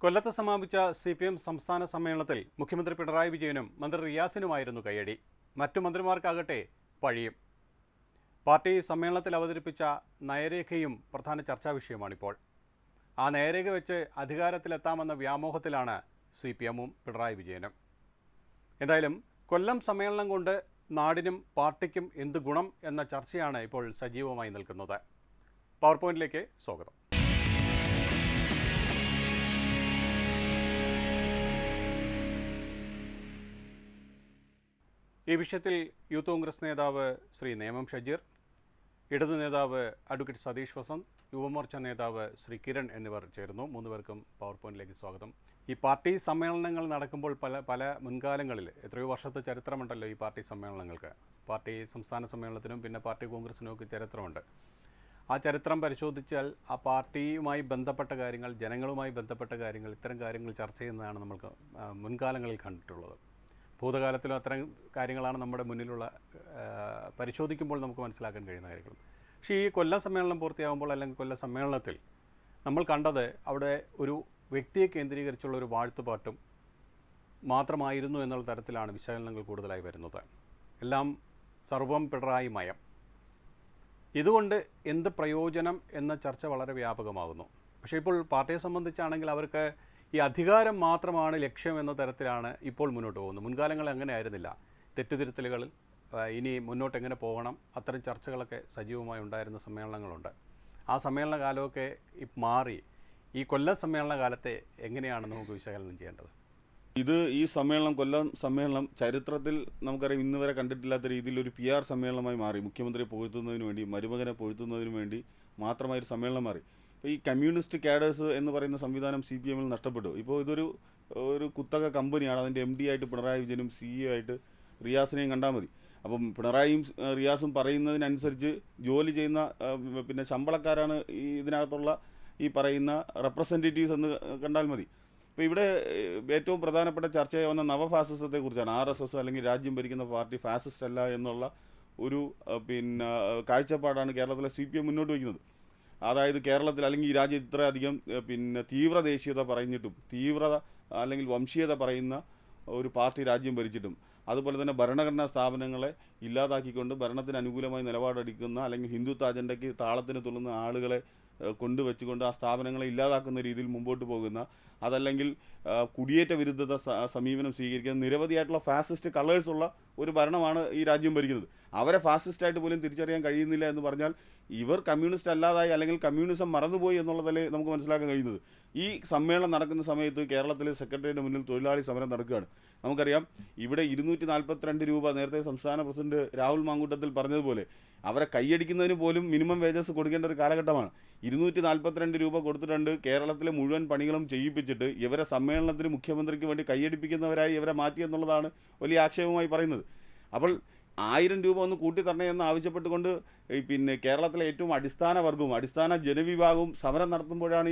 കൊല്ലത്ത് സമാപിച്ച CPM സംസ്ഥാന സമ്മേളനത്തിൽ മുഖ്യമന്ത്രി പിണറായി വിജയനും മന്ത്രി റിയാസിനുമായിരുന്നു കയ്യടി. മറ്റു മന്ത്രിമാർക്കാകട്ടെ പഴിയും. പാർട്ടി സമ്മേളനത്തിൽ അവതരിപ്പിച്ച നയരേഖയും പ്രധാന ചർച്ചാ വിഷയമാണിപ്പോൾ. ആ നയരേഖ വെച്ച് അധികാരത്തിലെത്താമെന്ന വ്യാമോഹത്തിലാണ് CPMഉം പിണറായി വിജയനും. എന്തായാലും കൊല്ലം സമ്മേളനം കൊണ്ട് നാടിനും പാർട്ടിക്കും എന്ത് ഗുണം എന്ന ചർച്ചയാണ് ഇപ്പോൾ സജീവമായി നിൽക്കുന്നത്. പവർ പോയിന്റിലേക്ക് സ്വാഗതം. ഈ വിഷയത്തിൽ യൂത്ത് കോൺഗ്രസ് നേതാവ് ശ്രീ നേമം ഷജീർ, ഇടതു നേതാവ് അഡ്വക്കേറ്റ് സതീഷ് വസന്ത്, യുവമോർച്ച നേതാവ് ശ്രീ കിരൺ എന്നിവർ ചേരുന്നു. മൂന്നുപേർക്കും പവർ പോയിന്റിലേക്ക് സ്വാഗതം. ഈ പാർട്ടി സമ്മേളനങ്ങൾ നടക്കുമ്പോൾ പല മുൻകാലങ്ങളിൽ എത്രയോ വർഷത്തെ ചരിത്രമുണ്ടല്ലോ ഈ പാർട്ടി സമ്മേളനങ്ങൾക്ക്. പാർട്ടി സംസ്ഥാന സമ്മേളനത്തിനും പിന്നെ പാർട്ടി കോൺഗ്രസിനും ഒക്കെ ചരിത്രമുണ്ട്. ആ ചരിത്രം പരിശോധിച്ചാൽ ആ പാർട്ടിയുമായി ബന്ധപ്പെട്ട കാര്യങ്ങൾ, ജനങ്ങളുമായി ബന്ധപ്പെട്ട കാര്യങ്ങൾ, ഇത്തരം കാര്യങ്ങൾ ചർച്ച ചെയ്യുന്നതാണ് നമ്മൾക്ക് മുൻകാലങ്ങളിൽ കണ്ടിട്ടുള്ളത്. ഭൂതകാലത്തിലും അത്തരം കാര്യങ്ങളാണ് നമ്മുടെ മുന്നിലുള്ള പരിശോധിക്കുമ്പോൾ നമുക്ക് മനസ്സിലാക്കാൻ കഴിയുന്ന കാര്യങ്ങൾ. പക്ഷേ ഈ കൊല്ലം സമ്മേളനം പൂർത്തിയാകുമ്പോൾ അല്ലെങ്കിൽ കൊല്ലം സമ്മേളനത്തിൽ നമ്മൾ കണ്ടത് അവിടെ ഒരു വ്യക്തിയെ കേന്ദ്രീകരിച്ചുള്ള ഒരു വാഴ്ത്തുപാട്ടും മാത്രമായിരുന്നു എന്നുള്ള തരത്തിലാണ് വിശകലനങ്ങൾ കൂടുതലായി വരുന്നത്. എല്ലാം സർവം പിണറായി മയം. ഇതുകൊണ്ട് എന്ത് പ്രയോജനം എന്ന ചർച്ച വളരെ വ്യാപകമാകുന്നു. പക്ഷേ ഇപ്പോൾ പാർട്ടിയെ സംബന്ധിച്ചാണെങ്കിൽ അവർക്ക് ഈ അധികാരം മാത്രമാണ് ലക്ഷ്യം എന്ന തരത്തിലാണ് ഇപ്പോൾ മുന്നോട്ട് പോകുന്നത്. മുൻകാലങ്ങളിൽ അങ്ങനെ ആയിരുന്നില്ല. തെറ്റുതിരുത്തലുകളിൽ ഇനി മുന്നോട്ട് എങ്ങനെ പോകണം, അത്തരം ചർച്ചകളൊക്കെ സജീവമായി ഉണ്ടായിരുന്ന സമ്മേളനങ്ങളുണ്ട്. ആ സമ്മേളന കാലമൊക്കെ മാറി ഈ കൊല്ലം സമ്മേളന കാലത്തെ എങ്ങനെയാണ് നമുക്ക് വിശകലനം ചെയ്യേണ്ടത്? ഈ സമ്മേളനം, കൊല്ലം സമ്മേളനം ചരിത്രത്തിൽ നമുക്കറിയാം ഇന്ന് വരെ കണ്ടിട്ടില്ലാത്ത രീതിയിൽ ഒരു PR സമ്മേളനമായി മാറി. മുഖ്യമന്ത്രിയെ പുകഴ്ത്തുന്നതിന് വേണ്ടി, മരുമകനെ പുകഴ്ത്തുന്നതിന് വേണ്ടി മാത്രമായൊരു സമ്മേളനം മാറി. ഇപ്പോൾ ഈ കമ്മ്യൂണിസ്റ്റ് കാഡേഴ്സ് എന്ന് പറയുന്ന സംവിധാനം CPMൽ നഷ്ടപ്പെട്ടു. ഇപ്പോൾ ഇതൊരു കുത്തക കമ്പനിയാണ്. അതിൻ്റെ MD ആയിട്ട് പിണറായി വിജയനും CEO ആയിട്ട് റിയാസിനെയും കണ്ടാൽ മതി. അപ്പം പിണറായിയും റിയാസും പറയുന്നതിനനുസരിച്ച് ജോലി ചെയ്യുന്ന പിന്നെ ശമ്പളക്കാരാണ് ഇതിനകത്തുള്ള ഈ പറയുന്ന റെപ്രസെൻറ്റേറ്റീവ്സ് എന്ന് കണ്ടാൽ മതി. ഇപ്പോൾ ഇവിടെ ഏറ്റവും പ്രധാനപ്പെട്ട ചർച്ചയാവുന്ന നവഫാസിസത്തെക്കുറിച്ചാണ്. RSS അല്ലെങ്കിൽ രാജ്യം ഭരിക്കുന്ന പാർട്ടി ഫാസിസ്റ്റ് അല്ല എന്നുള്ള ഒരു കാഴ്ചപ്പാടാണ് കേരളത്തിലെ CPM മുന്നോട്ട് വയ്ക്കുന്നത്. അതായത് കേരളത്തിൽ അല്ലെങ്കിൽ ഈ രാജ്യം ഇത്രയധികം തീവ്ര ദേശീയത പറഞ്ഞിട്ടും, തീവ്രത അല്ലെങ്കിൽ വംശീയത പറയുന്ന ഒരു പാർട്ടി രാജ്യം ഭരിച്ചിട്ടും, അതുപോലെ തന്നെ ഭരണഘടനാ സ്ഥാപനങ്ങളെ ഇല്ലാതാക്കിക്കൊണ്ട് ഭരണത്തിന് അനുകൂലമായി നിലപാടെടുക്കുന്ന അല്ലെങ്കിൽ ഹിന്ദുത്വ അജണ്ടയ്ക്ക് താളത്തിന് തുള്ളുന്ന ആളുകളെ കൊണ്ടുവച്ചുകൊണ്ട് ആ സ്ഥാപനങ്ങളെ ഇല്ലാതാക്കുന്ന രീതിയിൽ മുമ്പോട്ട് പോകുന്ന, അതല്ലെങ്കിൽ കുടിയേറ്റ വിരുദ്ധത സമീപനം സ്വീകരിക്കുന്ന നിരവധിയായിട്ടുള്ള ഫാസിസ്റ്റ് കളേഴ്സുള്ള ഒരു ഭരണമാണ് ഈ രാജ്യം ഭരിക്കുന്നത്. അവരെ ഫാസിസ്റ്റായിട്ട് പോലും തിരിച്ചറിയാൻ കഴിയുന്നില്ല എന്ന് പറഞ്ഞാൽ ഇവർ കമ്മ്യൂണിസ്റ്റ് അല്ലാതായി അല്ലെങ്കിൽ കമ്മ്യൂണിസം മറന്നുപോയി എന്നുള്ളതല്ലേ നമുക്ക് മനസ്സിലാക്കാൻ കഴിയുന്നത്. ഈ സമ്മേളനം നടക്കുന്ന സമയത്ത് കേരളത്തിലെ സെക്രട്ടേറിയറ്റിന് മുന്നിൽ തൊഴിലാളി സമരം നടക്കുകയാണ്. നമുക്കറിയാം ഇവിടെ 242 രൂപ നേരത്തെ സംസ്ഥാന പ്രസിഡന്റ് രാഹുൽ മാങ്കൂട്ടത്തിൽ പറഞ്ഞതുപോലെ അവരെ കൈയടിക്കുന്നതിന് പോലും മിനിമം വേജസ് കൊടുക്കേണ്ട ഒരു കാലഘട്ടമാണ്. 242 രൂപ കൊടുത്തിട്ടുണ്ട്. കേരളത്തിലെ മുഴുവൻ പണികളും ചെയ്യിപ്പിച്ചിട്ട് ഇവരെ സമ്മേളനത്തിന് മുഖ്യമന്ത്രിക്ക് വേണ്ടി കൈയടിപ്പിക്കുന്നവരായി ഇവരെ മാറ്റി എന്നുള്ളതാണ് വലിയ ആക്ഷേപമായി പറയുന്നത്. അപ്പോൾ 1000 രൂപ ഒന്ന് കൂട്ടിത്തരണേ എന്ന് ആവശ്യപ്പെട്ടുകൊണ്ട് കേരളത്തിലെ ഏറ്റവും അടിസ്ഥാന വർഗവും അടിസ്ഥാന ജനവിഭാഗവും സമരം നടത്തുമ്പോഴാണ്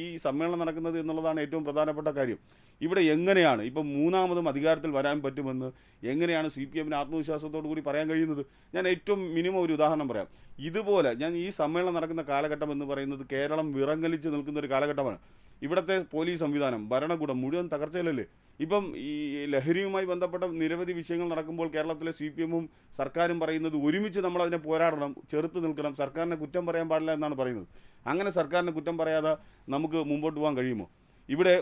ഈ സമ്മേളനം നടക്കുന്നത് എന്നുള്ളതാണ് ഏറ്റവും പ്രധാനപ്പെട്ട കാര്യം. ഇവിടെ എങ്ങനെയാണ് ഇപ്പം മൂന്നാമതും അധികാരത്തിൽ വരാൻ പറ്റുമെന്ന് എങ്ങനെയാണ് CPMന് ആത്മവിശ്വാസത്തോടു കൂടി പറയാൻ കഴിയുന്നത്? ഞാൻ ഏറ്റവും മിനിമം ഒരു ഉദാഹരണം പറയാം. ഇതുപോലെ ഈ സമ്മേളനം നടക്കുന്ന കാലഘട്ടം എന്ന് പറയുന്നത് കേരളം വിറങ്ങലിച്ച് നിൽക്കുന്ന ഒരു കാലഘട്ടമാണ്. ഇവിടുത്തെ പോലീസ് സംവിധാനം, ഭരണകൂടം മുഴുവൻ തകർച്ചയിലല്ലേ. ഇപ്പം ഈ ലഹരിയുമായി ബന്ധപ്പെട്ട നിരവധി വിഷയങ്ങൾ നടക്കുമ്പോൾ കേരളത്തിലെ CPMഉം സർക്കാരും പറയുന്നത് ഒരുമിച്ച് നമ്മളതിനെ പോരാടണം, ചെറുത്ത് നിൽക്കണം, സർക്കാരിനെ കുറ്റം പറയാൻ പാടില്ല എന്നാണ് പറയുന്നത്. അങ്ങനെ സർക്കാരിനെ കുറ്റം പറയാതെ നമുക്ക് മുമ്പോട്ട് പോകാൻ കഴിയുമോ? ഇവിടെ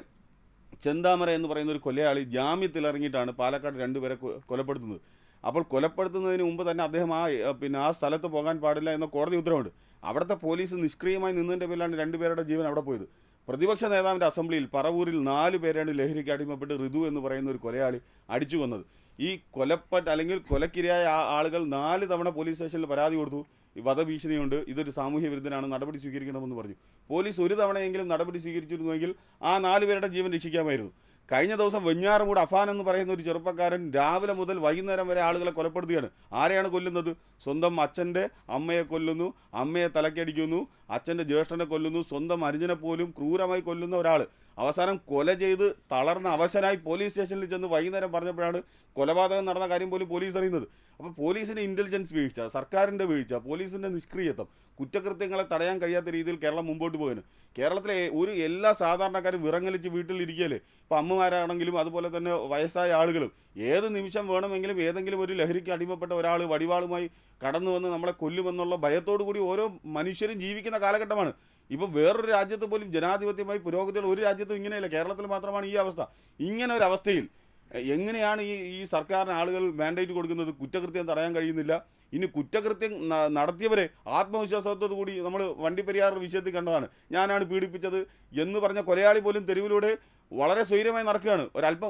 ചെന്താമര എന്ന് പറയുന്ന ഒരു കൊലയാളി ജാമ്യത്തിൽ ഇറങ്ങിയിട്ടാണ് പാലക്കാട് 2 പേരെ കൊലപ്പെടുത്തുന്നത്. അപ്പോൾ കൊലപ്പെടുത്തുന്നതിന് മുമ്പ് തന്നെ അദ്ദേഹം ആ സ്ഥലത്ത് പോകാൻ പാടില്ല എന്ന കോടതി ഉത്തരവുണ്ട്. അവിടുത്തെ പോലീസ് നിഷ്ക്രിയമായി നിന്നതിൻ്റെ പേരിലാണ് 2 പേരുടെ ജീവൻ അവിടെ പോയത്. പ്രതിപക്ഷ നേതാവിൻ്റെ അസംബ്ലിയിൽ പറവൂരിൽ 4 പേരാണ് ലഹരിക്ക് അടിമപ്പെട്ട് ഋതു എന്ന് പറയുന്ന ഒരു കൊലയാളി അടിച്ചു കൊന്നത്. ഈ അല്ലെങ്കിൽ കൊലക്കിരയായ ആളുകൾ 4 തവണ പോലീസ് സ്റ്റേഷനിൽ പരാതി കൊടുത്തു. വധഭീഷണിയുണ്ട്, ഇതൊരു സാമൂഹ്യ വിരുദ്ധനാണ്, നടപടി സ്വീകരിക്കണമെന്ന് പറഞ്ഞു. പോലീസ് ഒരു തവണയെങ്കിലും നടപടി സ്വീകരിച്ചിരുന്നുവെങ്കിൽ ആ 4 പേരുടെ ജീവൻ രക്ഷിക്കാമായിരുന്നു. കഴിഞ്ഞ ദിവസം വെഞ്ഞാറമൂട് അഫാൻ എന്ന് പറയുന്ന ഒരു ചെറുപ്പക്കാരൻ രാവിലെ മുതൽ വൈകുന്നേരം വരെ ആളുകളെ കൊലപ്പെടുത്തുകയാണ്. ആരെയാണ് കൊല്ലുന്നത്? സ്വന്തം അച്ഛൻ്റെ അമ്മയെ കൊല്ലുന്നു, അമ്മയെ തലക്കടിക്കുന്നു, അച്ഛൻ്റെ ജ്യേഷ്ഠനെ കൊല്ലുന്നു, സ്വന്തം അനുജനെ പോലും ക്രൂരമായി കൊല്ലുന്ന ഒരാൾ. അവസാനം കൊല ചെയ്ത് തളർന്ന അവശനായി പോലീസ് സ്റ്റേഷനിൽ ചെന്ന് വൈകുന്നേരം പറഞ്ഞപ്പോഴാണ് കൊലപാതകം നടന്ന കാര്യം പോലും പോലീസ് അറിയുന്നത്. അപ്പോൾ പോലീസിൻ്റെ ഇൻ്റലിജൻസ് വീഴ്ച, സർക്കാരിൻ്റെ വീഴ്ച, പോലീസിൻ്റെ നിഷ്ക്രിയത്വം, കുറ്റകൃത്യങ്ങളെ തടയാൻ കഴിയാത്ത രീതിയിൽ കേരളം മുമ്പോട്ട് പോകുന്നു. കേരളത്തിലെ എല്ലാ സാധാരണക്കാരും വിറങ്ങലിച്ച് വീട്ടിലിരിക്കുകയല്ലേ. ഇപ്പോൾ അമ്മമാരാണെങ്കിലും അതുപോലെ തന്നെ വയസ്സായ ആളുകളും ഏത് നിമിഷം വേണമെങ്കിലും ഏതെങ്കിലും ഒരു ലഹരിക്ക് അടിമപ്പെട്ട ഒരാൾ വടിവാളുമായി കടന്നു വന്ന് നമ്മളെ കൊല്ലുമെന്നുള്ള ഭയത്തോടു കൂടി ഓരോ മനുഷ്യരും ജീവിക്കുന്ന കാലഘട്ടമാണ്. ഇപ്പോൾ വേറൊരു രാജ്യത്ത് പോലും ജനാധിപത്യമായി പുരോഗതിയുള്ള ഒരു രാജ്യത്തും ഇങ്ങനെയല്ല, കേരളത്തിൽ മാത്രമാണ് ഈ അവസ്ഥ. ഇങ്ങനെ ഒരു അവസ്ഥയിൽ എങ്ങനെയാണ് ഈ സർക്കാരിന് ആളുകൾ മാൻഡേറ്റ് കൊടുക്കുന്നത്? കുറ്റകൃത്യം തടയാൻ കഴിയുന്നില്ല. ഇനി കുറ്റകൃത്യം നടത്തിയവരെ ആത്മവിശ്വാസത്തോടു കൂടി നമ്മൾ വണ്ടിപ്പെരിയാർ വിഷയത്തിൽ കണ്ടതാണ്. ഞാനാണ് പീഡിപ്പിച്ചത് എന്ന് പറഞ്ഞ കൊലയാളി പോലും തെരുവിലൂടെ വളരെ സ്വൈര്യമായി നടക്കുകയാണ്.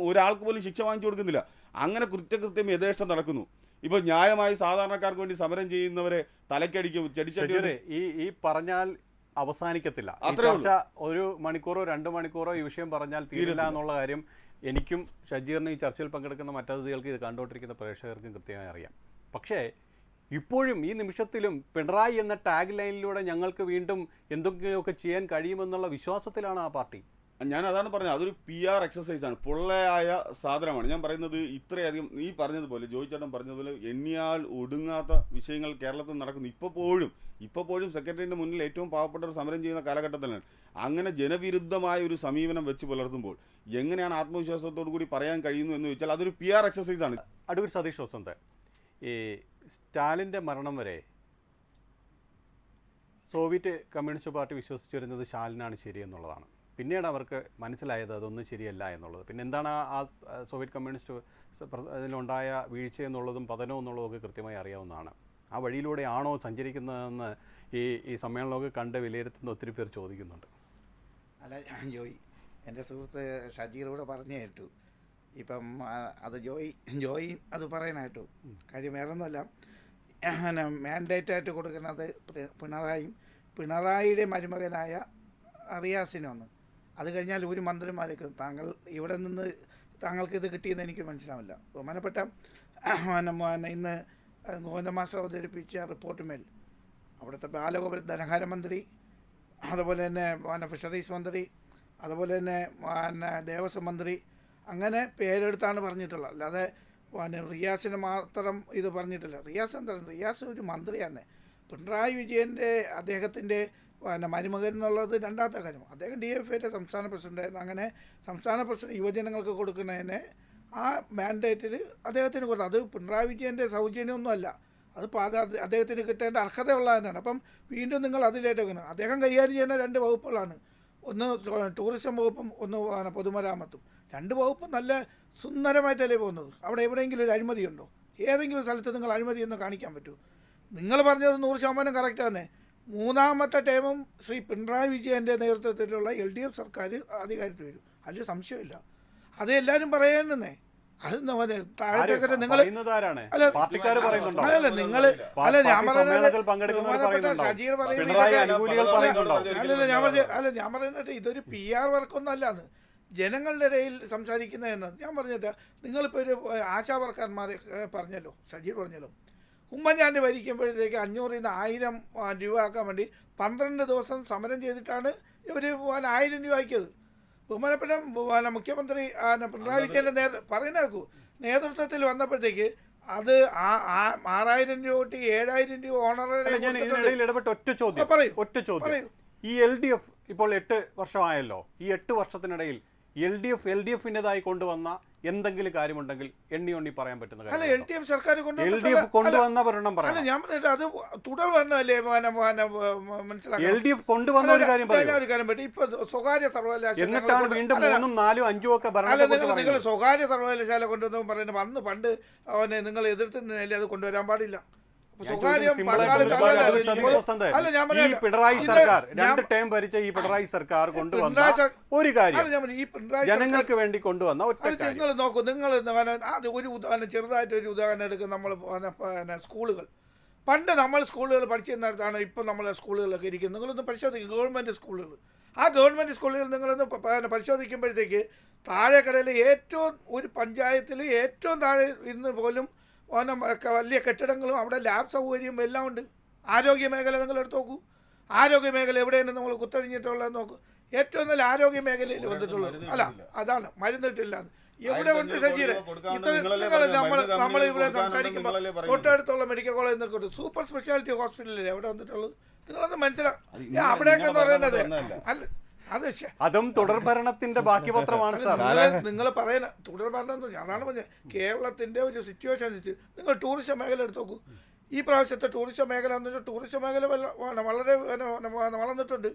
ഒരാൾക്ക് പോലും ശിക്ഷ വാങ്ങിച്ചു കൊടുക്കുന്നില്ല. അങ്ങനെ കുറ്റകൃത്യം യഥേഷ്ടം നടക്കുന്നു. ഇപ്പോൾ ന്യായമായി സാധാരണക്കാർക്ക് വേണ്ടി സമരം ചെയ്യുന്നവരെ തലക്കടിക്കും, ചെടിച്ചട്ടി. ഈ പറഞ്ഞാൽ അവസാനിക്കത്തില്ല. ഒരു മണിക്കൂറോ 2 മണിക്കൂറോ ഈ വിഷയം പറഞ്ഞാൽ തീരില്ല എന്നുള്ള കാര്യം എനിക്കും ഷജീറിനും ഈ ചർച്ചയിൽ പങ്കെടുക്കുന്ന മറ്റതിഥികൾക്ക്, ഇത് കണ്ടുകൊണ്ടിരിക്കുന്ന പ്രേക്ഷകർക്കും കൃത്യമായി അറിയാം. പക്ഷേ ഇപ്പോഴും ഈ നിമിഷത്തിലും പിണറായി എന്ന ടാഗ് ലൈനിലൂടെ ഞങ്ങൾക്ക് വീണ്ടും എന്തൊക്കെയൊക്കെ ചെയ്യാൻ കഴിയുമെന്നുള്ള വിശ്വാസത്തിലാണ് ആ പാർട്ടി. ഞാൻ അതാണ് പറഞ്ഞത്, അതൊരു PR എക്സസൈസാണ്, പൊള്ളയായ സാധനമാണ്. ഞാൻ പറയുന്നത് ഇത്രയധികം ഈ പറഞ്ഞതുപോലെ ജോയിച്ചേട്ടൻ പറഞ്ഞതുപോലെ എണ്ണിയാൽ ഒടുങ്ങാത്ത വിഷയങ്ങൾ കേരളത്തിൽ നടക്കുന്നു. ഇപ്പോഴും സെക്രട്ടറിയുടെ മുന്നിൽ ഏറ്റവും പാവപ്പെട്ടവർ സമരം ചെയ്യുന്ന കാലഘട്ടത്തിലാണ്. അങ്ങനെ ജനവിരുദ്ധമായ ഒരു സമീപനം വെച്ച് പുലർത്തുമ്പോൾ എങ്ങനെയാണ് ആത്മവിശ്വാസത്തോടു കൂടി പറയാൻ കഴിയുന്നു എന്ന് ചോദിച്ചാൽ അതൊരു PR എക്സസൈസാണ്. അഡ്വക്കേറ്റ് സതീഷ് വസന്ത്, ഈ സ്റ്റാലിൻ്റെ മരണം വരെ സോവിയറ്റ് കമ്മ്യൂണിസ്റ്റ് പാർട്ടി വിശ്വസിച്ചു വരുന്നത് സ്റ്റാലിനാണ് ശരിയെന്നുള്ളതാണ്. പിന്നീട് അവർക്ക് മനസ്സിലായത് അതൊന്നും ശരിയല്ല എന്നുള്ളത്. പിന്നെ എന്താണ് ആ സോവിയറ്റ് കമ്മ്യൂണിസ്റ്റ് അതിലുണ്ടായ വീഴ്ച എന്നുള്ളതും പതനം എന്നുള്ളതും ഒക്കെ കൃത്യമായി അറിയാവുന്നതാണ്. ആ വഴിയിലൂടെയാണോ സഞ്ചരിക്കുന്നതെന്ന് ഈ സമ്മേളനമൊക്കെ കണ്ട് വിലയിരുത്തുന്ന ഒത്തിരി പേർ ചോദിക്കുന്നുണ്ട്. അല്ല, ജോയി എൻ്റെ സുഹൃത്ത് ഷജീറോട് പറഞ്ഞു കേട്ടു. ഇപ്പം അത് ജോയി അത് പറയാനായിട്ടു കാര്യം വേറൊന്നുമല്ല. മാൻഡേറ്റായിട്ട് കൊടുക്കുന്നത് പിണറായിയുടെ മരുമകനായ റിയാസിനൊന്ന്. അത് കഴിഞ്ഞാൽ ഒരു മന്ത്രിമാർക്ക് ഇവിടെ നിന്ന് താങ്കൾക്ക് ഇത് കിട്ടിയെന്ന് എനിക്ക് മനസ്സിലാവില്ല. ബഹുമാനപ്പെട്ട ഇന്ന് ഗോവിന്ദ മാസ്റ്റർ അവതരിപ്പിച്ച റിപ്പോർട്ടുമേൽ അവിടുത്തെ ബാലഗോപാൽ ധനകാര്യമന്ത്രി, അതുപോലെ തന്നെ ഫിഷറീസ് മന്ത്രി, അതുപോലെ തന്നെ ദേവസ്വം മന്ത്രി, അങ്ങനെ പേരെടുത്താണ് പറഞ്ഞിട്ടുള്ളത്. അല്ലാതെ റിയാസിന് മാത്രം ഇത് പറഞ്ഞിട്ടില്ല. റിയാസ് ഒരു മന്ത്രിയാണ്. പിണറായി വിജയൻ്റെ അദ്ദേഹത്തിൻ്റെ മരുമകൻ എന്നുള്ളത് രണ്ടാമത്തെ കാര്യം. അദ്ദേഹം DFIയുടെ സംസ്ഥാന പ്രസിഡൻ്റായിരുന്നു. അങ്ങനെ സംസ്ഥാന പ്രസിഡന്റ് യുവജനങ്ങൾക്ക് കൊടുക്കുന്നതിന് ആ മാൻഡേറ്റിൽ അദ്ദേഹത്തിന് കൊടുത്തു. അത് പിണറായി വിജയൻ്റെ സൗജന്യമൊന്നുമല്ല, അത് അദ്ദേഹത്തിന് കിട്ടേണ്ട അർഹതയുള്ളതെന്നാണ്. അപ്പം വീണ്ടും നിങ്ങൾ അതിലേക്ക് വെക്കുന്നത്. അദ്ദേഹം കൈകാര്യം ചെയ്യുന്ന 2 വകുപ്പുകളാണ്. ഒന്ന് ടൂറിസം വകുപ്പും ഒന്ന് പൊതുമരാമത്തും. 2 വകുപ്പും നല്ല സുന്ദരമായിട്ടല്ലേ പോകുന്നത്. അവിടെ എവിടെയെങ്കിലും ഒരു അഴിമതിയുണ്ടോ? ഏതെങ്കിലും സ്ഥലത്ത് നിങ്ങൾ അഴിമതി എന്ന് കാണിക്കാൻ പറ്റുമോ? നിങ്ങൾ പറഞ്ഞത് 100% കറക്റ്റാണ്. 3ാമത്തെ ടൈമും ശ്രീ പിണറായി വിജയൻ്റെ നേതൃത്വത്തിലുള്ള LDF സർക്കാർ അധികാരത്തിൽ വരും, അതിൽ സംശയമില്ല. അത് എല്ലാവരും പറയുന്നേ. അത് താഴത്തേക്ക് നിങ്ങൾ അല്ല നിങ്ങൾ അല്ല ഞാൻ പറയുന്നത് ഷജീർ ഞാൻ പറയുന്നത് ഇതൊരു PR വർക്കൊന്നും അല്ലാന്ന് ജനങ്ങളുടെ ഇടയിൽ സംസാരിക്കുന്നതെന്ന് ഞാൻ പറഞ്ഞിട്ട്. നിങ്ങളിപ്പോൾ ഒരു ആശാ വർക്കർമാരെ പറഞ്ഞല്ലോ, ഷജീർ പറഞ്ഞല്ലോ. ഉമ്മൻചാണ്ടി ഭരിക്കുമ്പോഴത്തേക്ക് 500 നിന്ന് 1000 രൂപ ആക്കാൻ വേണ്ടി 12 ദിവസം സമരം ചെയ്തിട്ടാണ് ഇവർ 1000 രൂപ ആക്കിയത്. ബഹുമാനപ്പെട്ട മുഖ്യമന്ത്രി പിണറായി വിജയൻ്റെ പറയുന്നേക്കൂ നേതൃത്വത്തിൽ വന്നപ്പോഴത്തേക്ക് അത് 6000 രൂപ തൊട്ട് 7000 രൂപ ഓണറേറിയം. പറയൂ. ഈ LDF ഇപ്പോൾ 8 വർഷമായല്ലോ. ഈ 8 വർഷത്തിനിടയിൽ LDFിൻ്റെതായി കൊണ്ടുവന്ന എന്തെങ്കിലും കാര്യമുണ്ടെങ്കിൽ എണ്ണി പറയാൻ പറ്റുന്ന കാര്യം? LDF സർക്കാർ കൊണ്ടുവന്ന ഒരെണ്ണം പറയാം. ഞാൻ പറഞ്ഞിട്ട് അത് തുടർ വരണല്ലേ മനസ്സിലാക്കാം. LDF കൊണ്ടുവന്ന ഒരു കാര്യം പറ്റും. ഇപ്പൊ സ്വകാര്യ സർവകലാശാല എന്നിട്ടാണ് വീണ്ടും 3ഉം 4ഉം 5ഉം ഒക്കെ നിങ്ങൾ സ്വകാര്യ സർവകലാശാല കൊണ്ടുവന്നു പറയുന്നത് പണ്ട് അവനെ നിങ്ങൾ എതിർത്തുന്നില്ലേ? അത് കൊണ്ടുവരാൻ പാടില്ല. പിണറായി സർക്കാർ 2 ടേം ഭരിച്ച ഈ പിണറായി സർക്കാർ കൊണ്ടുവന്ന ഒരു കാര്യം, ജനങ്ങൾക്ക് വേണ്ടി കൊണ്ടുവന്ന നിങ്ങൾ നോക്കൂ. നിങ്ങൾ ഒരു ഉദാഹരണം, ചെറുതായിട്ടൊരു ഉദാഹരണം എടുക്കും. നമ്മൾ സ്കൂളുകൾ, പണ്ട് നമ്മൾ സ്കൂളുകൾ പഠിച്ചിരുന്നിടത്താണ് ഇപ്പം നമ്മളെ സ്കൂളുകളൊക്കെ ഇരിക്കുന്നത്. നിങ്ങളൊന്ന് പരിശോധിക്കും ഗവൺമെൻറ് സ്കൂളുകൾ. ആ ഗവൺമെൻറ് സ്കൂളുകൾ നിങ്ങളൊന്ന് പരിശോധിക്കുമ്പോഴത്തേക്ക് താഴെക്കടയിൽ ഏറ്റവും ഒരു പഞ്ചായത്തിൽ ഏറ്റവും താഴെ ഇന്ന് പോലും വലിയ കെട്ടിടങ്ങളും അവിടെ ലാബ് സൗകര്യവും എല്ലാം ഉണ്ട്. ആരോഗ്യ മേഖല നിങ്ങൾ എടുത്ത് നോക്കൂ. ആരോഗ്യ മേഖല എവിടെയാണ് നമ്മൾ കുത്തഴിഞ്ഞിട്ടുള്ളത് നോക്കൂ. ഏറ്റവും നല്ല ആരോഗ്യ മേഖലയിൽ വന്നിട്ടുള്ളത്. അല്ല, അതാണ് മരുന്നിട്ടില്ല. എവിടെ ഉണ്ട് ഷജീർ? നമ്മൾ ഇവിടെ സംസാരിക്കുമ്പോൾ തൊട്ടടുത്തുള്ള മെഡിക്കൽ കോളേജിൽ നിൽക്കട്ടെ, സൂപ്പർ സ്പെഷ്യാലിറ്റി ഹോസ്പിറ്റലിൽ എവിടെ വന്നിട്ടുള്ളത്? നിങ്ങളൊന്ന് മനസ്സിലാക്കും. അവിടെയൊക്കെ എന്ന് പറയുന്നത് അല്ല, അതും തുടർഭരണത്തിന്റെ ബാക്കി പത്രമാണ് സാർ. നിങ്ങൾ പറയുന്ന തുടർഭരണം അതാണ് പറഞ്ഞത്. കേരളത്തിന്റെ ഒരു സിറ്റുവേഷൻ നിങ്ങൾ ടൂറിസം മേഖല എടുത്ത് നോക്കൂ. ഈ പ്രാവശ്യത്തെ ടൂറിസം മേഖല എന്ന് വെച്ചാൽ ടൂറിസം മേഖല വളരെ വളർന്നിട്ടുണ്ട്.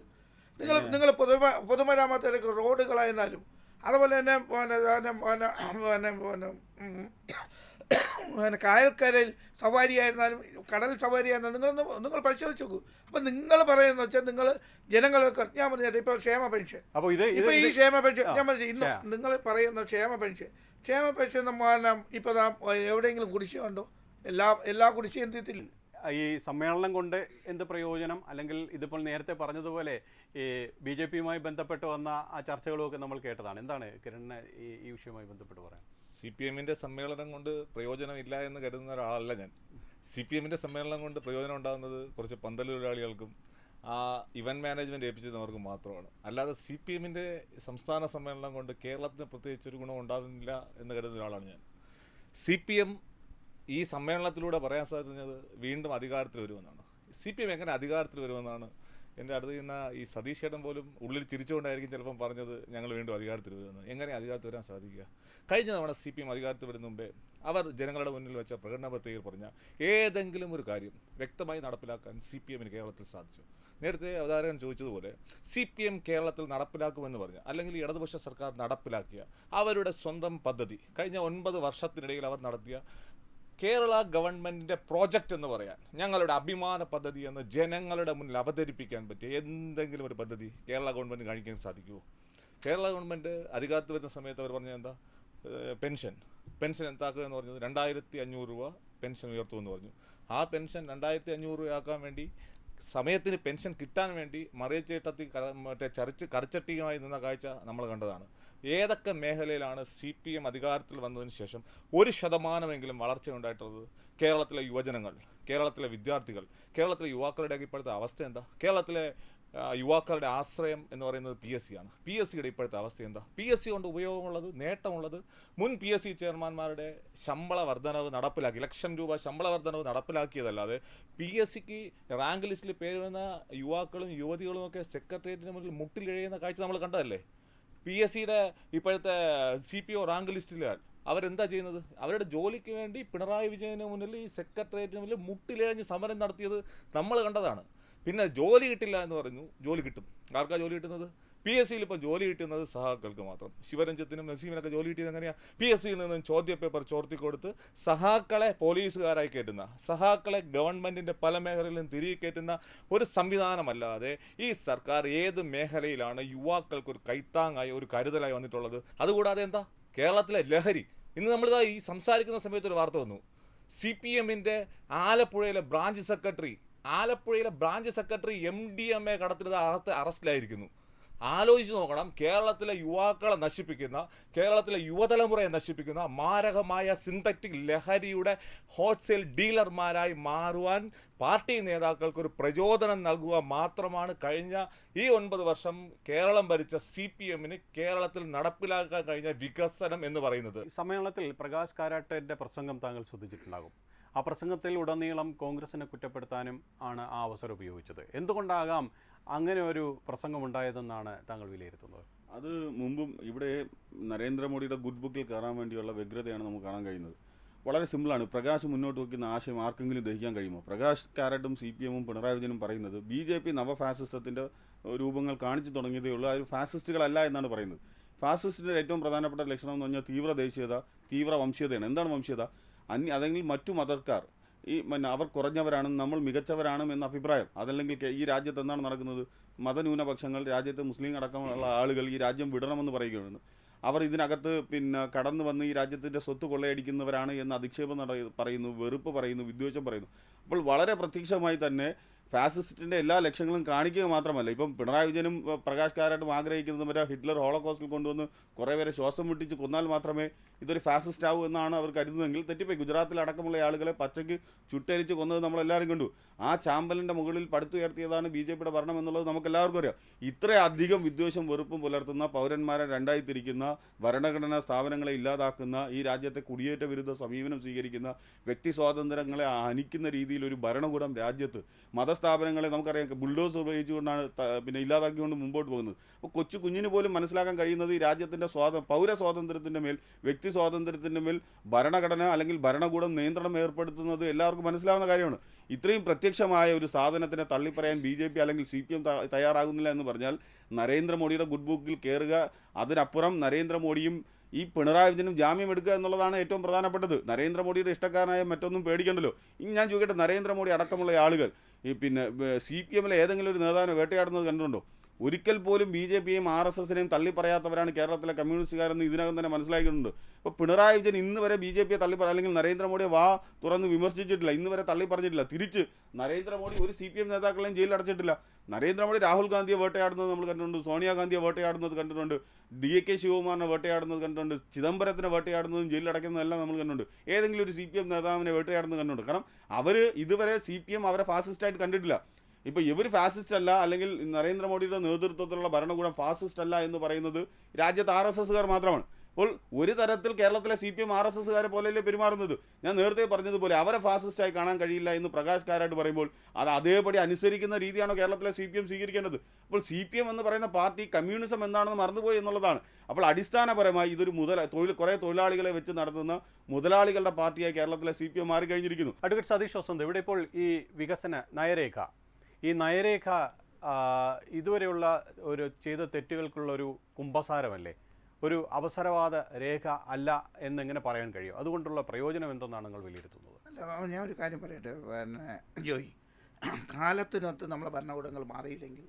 നിങ്ങൾ പൊതുമരാമത്ത് റോഡുകളായിരുന്നാലും അതുപോലെ തന്നെ കായൽക്കരയിൽ സവാരി ആയിരുന്നാലും കടൽ സവാരി ആയിരുന്നാലും നിങ്ങൾ പരിശോധിച്ച് നോക്കൂ. അപ്പം നിങ്ങൾ പറയുന്നത് വെച്ചാൽ നിങ്ങൾ ജനങ്ങളൊക്കെ ഞാൻ പറഞ്ഞിട്ട് ഇപ്പോൾ ക്ഷേമ പെൻഷൻ, ഇപ്പോൾ ഈ ക്ഷേമ പെൻഷൻ ഞാൻ പറഞ്ഞു ഇന്ന് നിങ്ങൾ പറയുന്ന ക്ഷേമ പെൻഷൻ ഇപ്പോൾ എവിടെയെങ്കിലും കുടിശ്ശിക ഉണ്ടോ? എല്ലാ കുടിശ്ശിക എന്തില്ല. ഈ സമ്മേളനം കൊണ്ട് എന്ത് പ്രയോജനം? അല്ലെങ്കിൽ ഇതിപ്പോൾ നേരത്തെ പറഞ്ഞതുപോലെ ഈ BJP-യുമായി ബന്ധപ്പെട്ട് വന്ന ആ ചർച്ചകളുമൊക്കെ നമ്മൾ കേട്ടതാണ്. എന്താണ് കിരണിന് ഈ വിഷയവുമായി ബന്ധപ്പെട്ട് പറയാൻ? CPM-ന്റെ സമ്മേളനം കൊണ്ട് പ്രയോജനമില്ല എന്ന് കരുതുന്ന ഒരാളല്ല ഞാൻ. CPM-ന്റെ സമ്മേളനം കൊണ്ട് പ്രയോജനം ഉണ്ടാകുന്നത് കുറച്ച് പന്തൽ തൊഴിലാളികൾക്കും ആ ഇവന്റ് മാനേജ്മെന്റ് ഏൽപ്പിച്ചവർക്കും മാത്രമാണ്. അല്ലാതെ CPM-ന്റെ സംസ്ഥാന സമ്മേളനം കൊണ്ട് കേരളത്തിന് പ്രത്യേകിച്ച് ഒരു ഗുണം ഉണ്ടാകുന്നില്ല എന്ന് കരുതുന്ന ഒരാളാണ് ഞാൻ. CPM ഈ സമ്മേളനത്തിലൂടെ പറയാൻ സാധിക്കുന്നത് വീണ്ടും അധികാരത്തിൽ വരുമെന്നാണ്. CPM എങ്ങനെ അധികാരത്തിൽ വരുമെന്നാണ് എൻ്റെ അടുത്ത് ചെയ്യുന്ന ഈ സതീഷ് ചേട്ടൻ പോലും ഉള്ളിൽ ചിരിച്ചുകൊണ്ടായിരിക്കും ചിലപ്പം പറഞ്ഞത് ഞങ്ങൾ വീണ്ടും അധികാരത്തിൽ വരുമെന്ന്. എങ്ങനെ അധികാരത്തിൽ വരാൻ സാധിക്കുക? കഴിഞ്ഞ തവണ CPM അധികാരത്തിൽ വരുന്ന മുമ്പേ അവർ ജനങ്ങളുടെ മുന്നിൽ വെച്ച പ്രകടന പത്രികയിൽ പറഞ്ഞ ഏതെങ്കിലും ഒരു കാര്യം വ്യക്തമായി നടപ്പിലാക്കാൻ CPM-ന് കേരളത്തിൽ സാധിച്ചു. നേരത്തെ അവതാരകൻ ചോദിച്ചതുപോലെ CPM കേരളത്തിൽ നടപ്പിലാക്കുമെന്ന് പറഞ്ഞ അല്ലെങ്കിൽ ഇടതുപക്ഷ സർക്കാർ നടപ്പിലാക്കിയ അവരുടെ സ്വന്തം പദ്ധതി കഴിഞ്ഞ 9 വർഷത്തിനിടയിൽ അവർ നടത്തിയ കേരള ഗവൺമെൻറ്റിൻ്റെ പ്രോജക്റ്റ് എന്ന് പറയാൻ, ഞങ്ങളുടെ അഭിമാന പദ്ധതി എന്ന് ജനങ്ങളുടെ മുന്നിൽ അവതരിപ്പിക്കാൻ പറ്റിയ എന്തെങ്കിലും ഒരു പദ്ധതി കേരള ഗവൺമെൻറ് കാണിക്കാൻ സാധിക്കുമോ? കേരള ഗവൺമെൻറ് അധികാരത്തിൽ വരുന്ന സമയത്ത് അവർ പറഞ്ഞത് എന്താ? പെൻഷൻ എന്താക്കുക എന്ന് പറഞ്ഞത് 2500 രൂപ പെൻഷൻ ഉയർത്തുമെന്ന് പറഞ്ഞു. ആ പെൻഷൻ 2500 രൂപയാക്കാൻ വേണ്ടി സമയത്തിന് പെൻഷൻ കിട്ടാൻ വേണ്ടി മറിയച്ചേട്ടത്തി കരച്ചട്ടിയുമായി നിന്ന കാഴ്ച നമ്മൾ കണ്ടതാണ്. ഏതൊക്കെ മേഖലയിലാണ് CPM അധികാരത്തിൽ വന്നതിന് ശേഷം 1% വളർച്ച ഉണ്ടായിട്ടുള്ളത്? കേരളത്തിലെ യുവജനങ്ങൾ, കേരളത്തിലെ വിദ്യാർത്ഥികൾ, കേരളത്തിലെ യുവാക്കളുടെ ഇപ്പോഴത്തെ അവസ്ഥ എന്താ? കേരളത്തിലെ യുവാക്കളുടെ ആശ്രയം എന്ന് പറയുന്നത് PSC ആണ്. PSC-യുടെ ഇപ്പോഴത്തെ അവസ്ഥ എന്താ? PSC കൊണ്ട് ഉപയോഗമുള്ളത്, നേട്ടമുള്ളത് മുൻ PSC ചെയർമാന്മാരുടെ ശമ്പള വർധനവ് നടപ്പിലാക്കി, ₹1,00,000 ശമ്പള വർധനവ് നടപ്പിലാക്കിയതല്ലാതെ PSC-ക്ക് റാങ്ക് ലിസ്റ്റിൽ പേര് വരുന്ന യുവാക്കളും യുവതികളും ഒക്കെ സെക്രട്ടേറിയറ്റിന് മുന്നിൽ മുട്ടിലിഴയുന്ന കാഴ്ച നമ്മൾ കണ്ടതല്ലേ? PSC-യുടെ ഇപ്പോഴത്തെ CPO റാങ്ക് ലിസ്റ്റിലാൽ അവരെന്താ ചെയ്യുന്നത്? അവരുടെ ജോലിക്ക് വേണ്ടി പിണറായി വിജയന് മുന്നിൽ ഈ സെക്രട്ടേറിയറ്റിന് മുന്നിൽ മുട്ടിലിഴഞ്ഞ് സമരം നടത്തിയത് നമ്മൾ കണ്ടതാണ്. പിന്നെ ജോലി കിട്ടില്ല എന്ന് പറഞ്ഞു. ജോലി കിട്ടും. ആർക്കാ ജോലി കിട്ടുന്നത്? PSC-യിൽ ഇപ്പോൾ ജോലി കിട്ടുന്നത് സഹാക്കൾക്ക് മാത്രം. ശിവരഞ്ജിത്തിനും നസീമിനൊക്കെ ജോലി കിട്ടിയത് എങ്ങനെയാണ്? PSC-യിൽ നിന്നും ചോദ്യപേപ്പർ ചോർത്തിക്കൊടുത്ത് സഹാക്കളെ പോലീസുകാരായി കയറ്റുന്ന, സഹാക്കളെ ഗവൺമെൻറ്റിൻ്റെ പല മേഖലകളിലും തിരികെ കയറ്റുന്ന ഒരു സംവിധാനമല്ലാതെ ഈ സർക്കാർ ഏത് മേഖലയിലാണ് യുവാക്കൾക്ക് ഒരു കൈത്താങ്ങായി ഒരു കരുതലായി വന്നിട്ടുള്ളത്? അതുകൂടാതെ എന്താ കേരളത്തിലെ ലഹരി? ഇന്ന് നമ്മളിതാ ഈ സംസാരിക്കുന്ന സമയത്തൊരു വാർത്ത വന്നു. CPM-ന്റെ ആലപ്പുഴയിലെ ബ്രാഞ്ച് സെക്രട്ടറി MDMA കടത്തിൻ്റെ അകത്ത് അറസ്റ്റിലായിരിക്കുന്നു. ആലോചിച്ച് നോക്കണം. കേരളത്തിലെ യുവാക്കളെ നശിപ്പിക്കുന്ന, കേരളത്തിലെ യുവതലമുറയെ നശിപ്പിക്കുന്ന മാരകമായ സിന്തറ്റിക് ലഹരിയുടെ ഹോൾസെയിൽ ഡീലർമാരായി മാറുവാൻ പാർട്ടി നേതാക്കൾക്കൊരു പ്രചോദനം നൽകുക മാത്രമാണ് കഴിഞ്ഞ ഈ 9 വർഷം കേരളം ഭരിച്ച CPM-ന് കേരളത്തിൽ നടപ്പിലാക്കാൻ കഴിഞ്ഞ വികസനം എന്ന് പറയുന്നത്. സമ്മേളനത്തിൽ പ്രകാശ് കാരാട്ടിൻ്റെ പ്രസംഗം താങ്കൾ ശ്രദ്ധിച്ചിട്ടുണ്ടാകും. ആ പ്രസംഗത്തിൽ ഉടനീളം കോൺഗ്രസിനെ കുറ്റപ്പെടുത്താനും ആണ് ആ അവസരം ഉപയോഗിച്ചത്. എന്തുകൊണ്ടാകാം അങ്ങനെ ഒരു പ്രസംഗമുണ്ടായതെന്നാണ് താങ്കൾ വിലയിരുത്തുന്നത്? അത് മുമ്പും ഇവിടെ നരേന്ദ്രമോദിയുടെ ഗുഡ് ബുക്കിൽ കയറാൻ വേണ്ടിയുള്ള വ്യഗ്രതയാണ് നമുക്ക് കാണാൻ കഴിയുന്നത്. വളരെ സിമ്പിളാണ്. പ്രകാശ് മുന്നോട്ട് വയ്ക്കുന്ന ആശയം ആർക്കെങ്കിലും ദഹിക്കാൻ കഴിയുമോ? പ്രകാശ് കാരാട്ടും CPM-ഉം പിണറായി വിജയനും പറയുന്നത് BJP നവഫാസിസത്തിൻ്റെ രൂപങ്ങൾ കാണിച്ചു തുടങ്ങിയതേ ഉള്ളൂ, അത് ഫാസിസ്റ്റുകളല്ല എന്നാണ് പറയുന്നത്. ഫാസിസ്റ്റിൻ്റെ ഏറ്റവും പ്രധാനപ്പെട്ട ലക്ഷണം എന്ന് പറഞ്ഞാൽ തീവ്ര ദേശീയത, തീവ്ര വംശീയതയാണ്. എന്താണ് വംശീയത? അല്ലെങ്കിൽ മറ്റു മതക്കാർ അവർ കുറഞ്ഞവരാണെന്ന്, നമ്മൾ മികച്ചവരാണ് എന്ന അഭിപ്രായം. അതല്ലെങ്കിൽ ഈ രാജ്യത്ത് എന്താണ് നടക്കുന്നത്? മതന്യൂനപക്ഷങ്ങൾ, രാജ്യത്ത് മുസ്ലിം അടക്കമുള്ള ആളുകൾ ഈ രാജ്യം വിടണമെന്ന് പറയുകയാണ്. അവർ ഇതിനകത്ത് കടന്നു വന്ന് ഈ രാജ്യത്തിൻ്റെ സ്വത്ത് കൊള്ളയടിക്കുന്നവരാണ് എന്ന് അധിക്ഷേപം പറയുന്നു, വെറുപ്പ് പറയുന്നു, വിദ്വേഷം പറയുന്നു. അപ്പോൾ വളരെ പ്രത്യക്ഷമായി തന്നെ ഫാസിസ്റ്റിൻ്റെ എല്ലാ ലക്ഷ്യങ്ങളും കാണിക്കുക മാത്രമല്ല, ഇപ്പം പിണറായി വിജയനും പ്രകാശ് കാരാട്ടും ആഗ്രഹിക്കുന്നത് മറ്റേ ഹിറ്റ്ലർ ഹോളോകോസ്റ്റിൽ കൊണ്ടുവന്ന് കുറേ പേരെ ശ്വാസം മുട്ടിച്ച് കൊന്നാൽ മാത്രമേ ഇതൊരു ഫാസിസ്റ്റ് ആവൂ എന്നാണ് അവർ കരുതുന്നതെങ്കിൽ തെറ്റിപ്പോയി. ഗുജറാത്തിൽ അടക്കമുള്ള ആളുകളെ പച്ചയ്ക്ക് ചുട്ടരിച്ച് കൊന്നത് നമ്മളെല്ലാവരും കണ്ടു. ആ ചാമ്പലിൻ്റെ മുകളിൽ പടുത്തുയർത്തിയതാണ് BJPയുടെ ഭരണം എന്നുള്ളത് നമുക്കെല്ലാവർക്കും അറിയാം. ഇത്രയധികം വിദ്വേഷം വെറുപ്പും പുലർത്തുന്ന, പൗരന്മാരെ രണ്ടായി തിരിക്കുന്ന, ഭരണഘടനാ സ്ഥാപനങ്ങളെ ഇല്ലാതാക്കുന്ന, ഈ രാജ്യത്തെ കുടിയേറ്റ വിരുദ്ധ സമീപനം സ്വീകരിക്കുന്ന, വ്യക്തി സ്വാതന്ത്ര്യങ്ങളെ ഹനിക്കുന്ന രീതിയിൽ ഒരു ഭരണകൂടം രാജ്യത്ത്, മതസ്ഥാപനങ്ങളെ നമുക്കറിയാം ബുൾഡോസ് ഉപയോഗിച്ചുകൊണ്ടാണ് പിന്നെ ഇല്ലാതാക്കിക്കൊണ്ട് മുമ്പോട്ട് പോകുന്നത്. അപ്പോൾ കൊച്ചു കുഞ്ഞിന് പോലും മനസ്സിലാക്കാൻ കഴിയുന്നത് ഈ രാജ്യത്തിൻ്റെ പൗരസ്വാതന്ത്ര്യത്തിൻ്റെ മേൽ, വ്യക്തി സ്വാതന്ത്ര്യത്തിൻ്റെ മേൽ ഭരണഘടന അല്ലെങ്കിൽ ഭരണകൂടം നിയന്ത്രണം ഏർപ്പെടുത്തുന്നത് എല്ലാവർക്കും മനസ്സിലാവുന്ന കാര്യമാണ്. ഇത്രയും പ്രത്യക്ഷമായ ഒരു സാധനത്തിനെ തള്ളിപ്പറയാൻ BJP അല്ലെങ്കിൽ CPM തയ്യാറാകുന്നില്ല എന്ന് പറഞ്ഞാൽ നരേന്ദ്രമോദിയുടെ ഗുഡ് ബുക്കിൽ കയറുക, അതിനപ്പുറം നരേന്ദ്രമോദിയും ഈ പിണറായി വിജയനും ജാമ്യം എടുക്കുക എന്നുള്ളതാണ് ഏറ്റവും പ്രധാനപ്പെട്ടത്. നരേന്ദ്രമോദിയുടെ ഇഷ്ടക്കാരനായ മറ്റൊന്നും പേടിക്കണ്ടല്ലോ. ഇനി ഞാൻ ചോദിക്കട്ടെ, നരേന്ദ്രമോദി അടക്കമുള്ള ആളുകൾ ഈ പിന്നെ CPMലെ ഏതെങ്കിലും ഒരു നേതാവിനെ വേട്ടയാടുന്നത് കണ്ടിട്ടുണ്ടോ? ഒരിക്കൽ പോലും BJPയെയും RSSനെയും തള്ളിപ്പറയാത്തവരാണ് കേരളത്തിലെ കമ്മ്യൂണിസ്റ്റുകാരെന്ന് ഇതിനകം തന്നെ മനസ്സിലാക്കിയിട്ടുണ്ട്. ഇപ്പോൾ പിണറായി വിജയൻ ഇന്ന് വരെ BJPയെ തള്ളിപ്പറ അല്ലെങ്കിൽ നരേന്ദ്രമോദിയെ വാ തുറന്ന് വിമർശിച്ചിട്ടില്ല, ഇന്ന് വരെ തള്ളിപ്പറഞ്ഞിട്ടില്ല. തിരിച്ച് നരേന്ദ്രമോദി ഒരു CPM നേതാക്കളെയും ജയിലിൽ അടച്ചിട്ടില്ല. നരേന്ദ്രമോദി രാഹുൽ ഗാന്ധിയെ വേട്ടയാടുന്നത് നമ്മൾ കണ്ടിട്ടുണ്ട്, സോണിയാഗാന്ധിയെ വേട്ടയാടുന്നത് കണ്ടിട്ടുണ്ട്, DK ശിവകുമാറിനെ വേട്ടയാടുന്നത് കണ്ടിട്ടുണ്ട്, ചിദംബരത്തിനെ വേട്ടയാടുന്നതും ജയിലിലടയ്ക്കുന്നതെല്ലാം നമ്മൾ കണ്ടിട്ടുണ്ട്. ഏതെങ്കിലും ഒരു CPM നേതാവിനെ വേട്ടയാടുന്നത് കണ്ടിട്ടുണ്ട്. കാരണം അവർ ഇതുവരെ CPM അവരെ ഫാസിസ്റ്റായിട്ട് കണ്ടിട്ടില്ല. ഇപ്പോൾ ഇവർ ഫാസിസ്റ്റ് അല്ല, അല്ലെങ്കിൽ നരേന്ദ്രമോദിയുടെ നേതൃത്വത്തിലുള്ള ഭരണകൂടം ഫാസിസ്റ്റ് അല്ല എന്ന് പറയുന്നത് രാജ്യത്ത് RSSകാർ മാത്രമാണ്. അപ്പോൾ ഒരു തരത്തിൽ കേരളത്തിലെ CPM RSSകാരെ പോലെയല്ലേ പെരുമാറുന്നത്. ഞാൻ നേരത്തെ പറഞ്ഞതുപോലെ അവരെ ഫാസിസ്റ്റായി കാണാൻ കഴിയില്ല എന്ന് പ്രകാശ് കാരാട്ട് പറയുമ്പോൾ അത് അതേപടി അനുസരിക്കുന്ന രീതിയാണോ കേരളത്തിലെ CPM സ്വീകരിക്കേണ്ടത്? അപ്പോൾ CPM എന്ന് പറയുന്ന പാർട്ടി കമ്മ്യൂണിസം എന്താണെന്ന് മറന്നുപോയി എന്നുള്ളതാണ്. അപ്പോൾ അടിസ്ഥാനപരമായി ഇതൊരു കുറേ തൊഴിലാളികളെ വെച്ച് നടത്തുന്ന മുതലാളികളുടെ പാർട്ടിയായി കേരളത്തിലെ CPM മാറിക്കഴിഞ്ഞിരിക്കുന്നു. അഡ്വക്കേറ്റ് സതീഷ് വസന്ത്, ഇവിടെ ഇപ്പോൾ ഈ വികസന നയരേഖ, ഈ നയരേഖ ഇതുവരെയുള്ള ഒരു ചെയ്ത തെറ്റുകൾക്കുള്ളൊരു കുമ്പസാരമല്ലേ? ഒരു അവസരവാദ രേഖ അല്ല എന്നെങ്ങനെ പറയാൻ കഴിയും? അതുകൊണ്ടുള്ള പ്രയോജനം എന്തെന്നാണ് നിങ്ങൾ വിലയിരുത്തുന്നത്? അല്ല, ഞാൻ ഒരു കാര്യം പറയട്ടെ. പിന്നെ ജോയി, കാലത്തിനൊത്ത് നമ്മളെ ഭരണകൂടങ്ങൾ മാറിയില്ലെങ്കിൽ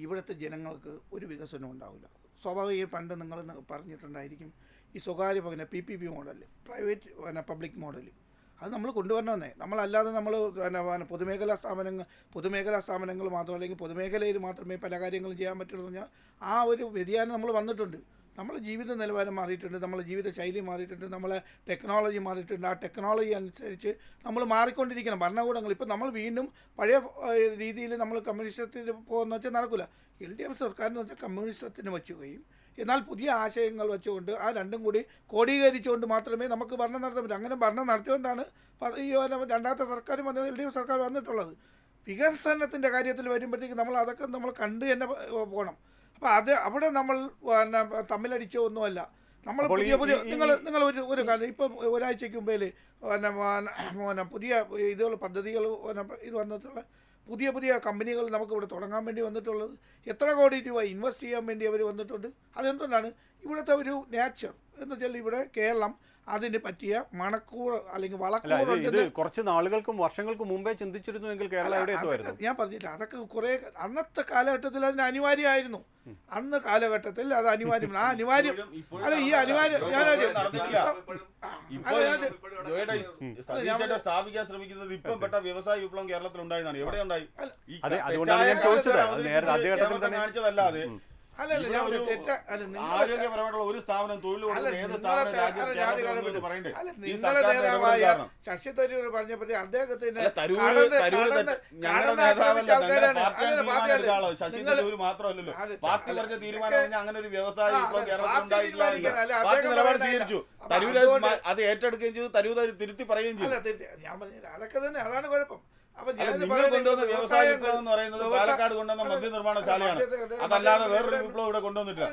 ഇവിടുത്തെ ജനങ്ങൾക്ക് ഒരു വികസനവും ഉണ്ടാവില്ല. സ്വാഭാവികം പണ്ട് നിങ്ങൾ പറഞ്ഞിട്ടുണ്ടായിരിക്കും ഈ സ്വകാര്യ PPP model, private public model, അത് നമ്മൾ കൊണ്ടുവരണമെന്നേ. നമ്മളല്ലാതെ നമ്മൾ പൊതുമേഖലാ സ്ഥാപനങ്ങൾ മാത്രം, അല്ലെങ്കിൽ പൊതുമേഖലയിൽ മാത്രമേ പല കാര്യങ്ങളും ചെയ്യാൻ പറ്റുള്ളൂ എന്ന് പറഞ്ഞാൽ ആ ഒരു വ്യതിയാനം നമ്മൾ വന്നിട്ടുണ്ട്. നമ്മളെ ജീവിത നിലവാരം മാറിയിട്ടുണ്ട്, നമ്മളെ ജീവിത ശൈലി മാറിയിട്ടുണ്ട്, നമ്മളെ ടെക്നോളജി മാറിയിട്ടുണ്ട്. ആ ടെക്നോളജി അനുസരിച്ച് നമ്മൾ മാറിക്കൊണ്ടിരിക്കണം ഭരണകൂടങ്ങൾ. ഇപ്പം നമ്മൾ വീണ്ടും പഴയ രീതിയിൽ നമ്മൾ കമ്മ്യൂണിസത്തിന് പോകുന്ന വെച്ചാൽ നടക്കില്ല. LDF സർക്കാരെന്ന് വെച്ചാൽ കമ്മ്യൂണിസത്തിന് വയ്ക്കുകയും എന്നാൽ പുതിയ ആശയങ്ങൾ വെച്ചുകൊണ്ട് ആ രണ്ടും കൂടി കോടീകരിച്ചുകൊണ്ട് മാത്രമേ നമുക്ക് ഭരണം നടത്താൻ പറ്റൂ. അങ്ങനെ ഭരണം നടത്തിയോണ്ടാണ് ഈ രണ്ടാമത്തെ സർക്കാരും LDF സർക്കാർ വന്നിട്ടുള്ളത്. വികസനത്തിൻ്റെ കാര്യത്തിൽ വരുമ്പോഴത്തേക്ക് അതൊക്കെ നമ്മൾ കണ്ട് തന്നെ പോകണം. അപ്പോൾ അവിടെ നമ്മൾ തമ്മിലടിച്ചോ ഒന്നുമല്ല. നമ്മൾ പുതിയ നിങ്ങൾ ഒരു കാര്യം ഇപ്പം ഒരാഴ്ചയ്ക്ക് മുമ്പേ പുതിയ ഇതുള്ള പദ്ധതികൾ ഇത് വന്നിട്ടുള്ള പുതിയ കമ്പനികൾ നമുക്കിവിടെ തുടങ്ങാൻ വേണ്ടി വന്നിട്ടുള്ളത്. എത്ര കോടി രൂപ ഇൻവെസ്റ്റ് ചെയ്യാൻ വേണ്ടി അവർ വന്നിട്ടുണ്ട്. അതെന്തുകൊണ്ടാണ്? ഇവിടുത്തെ ഒരു നേച്ചർ എന്ന് വെച്ചാൽ ഇവിടെ കേരളം അതിന് പറ്റിയ മണക്കൂർ അല്ലെങ്കിൽ വളക്കൂറുണ്ട്. കുറച്ച് നാളുകൾക്കും വർഷങ്ങൾക്കും മുമ്പേ ചിന്തിച്ചിരുന്നുവെങ്കിൽ കേരളം എവിടെ എത്തുമായിരുന്നു? ഞാൻ പറഞ്ഞില്ല, അതൊക്കെ കുറേ അന്നത്തെ കാലഘട്ടത്തിൽ അതിന് അനിവാര്യമായിരുന്നു. അന്ന് കാലഘട്ടത്തിൽ അത് അനിവാര്യം. ആ അനിവാര്യം അല്ല, ഈ അനിവാര്യം സ്ഥാപിക്കാൻ ശ്രമിക്കുന്നത് ഇപ്പം പെട്ട വ്യവസായ വിപ്ലവം കേരളത്തിൽ ഉണ്ടായതാണ്. എവിടെ ഉണ്ടായി? കാണിച്ചതല്ലാതെ ആരോഗ്യപരമായിട്ടുള്ള ഒരു സ്ഥാപനം തൊഴിൽ ശശി തരൂർ പറഞ്ഞപ്പോ അദ്ദേഹത്തിന് ശശി തരൂർ മാത്രമല്ലല്ലോ പാർട്ടി പറഞ്ഞ തീരുമാനം അങ്ങനെ ഒരു വ്യവസായ വിപ്ലവം കേരളത്തിൽ ഉണ്ടായിട്ടില്ല. പാർട്ടി നിലപാട് സ്വീകരിച്ചു. തരൂർ അത് ഏറ്റെടുക്കുകയും ചെയ്തു. തരൂർ അത് തിരുത്തി പറയുകയും ചെയ്തു. ഞാൻ പറഞ്ഞില്ല, അതൊക്കെ തന്നെ അതാണ് കുഴപ്പം. കൊണ്ടുവന്ന വ്യവസായ വിപ്ലവം എന്ന് പറയുന്നത് പാലക്കാട് കൊണ്ടുവന്ന മദ്യനിർമ്മാണശാലയാണ്. അതല്ലാതെ വേറൊരു വിപ്ലവം ഇവിടെ കൊണ്ടുവന്നിട്ടില്ല.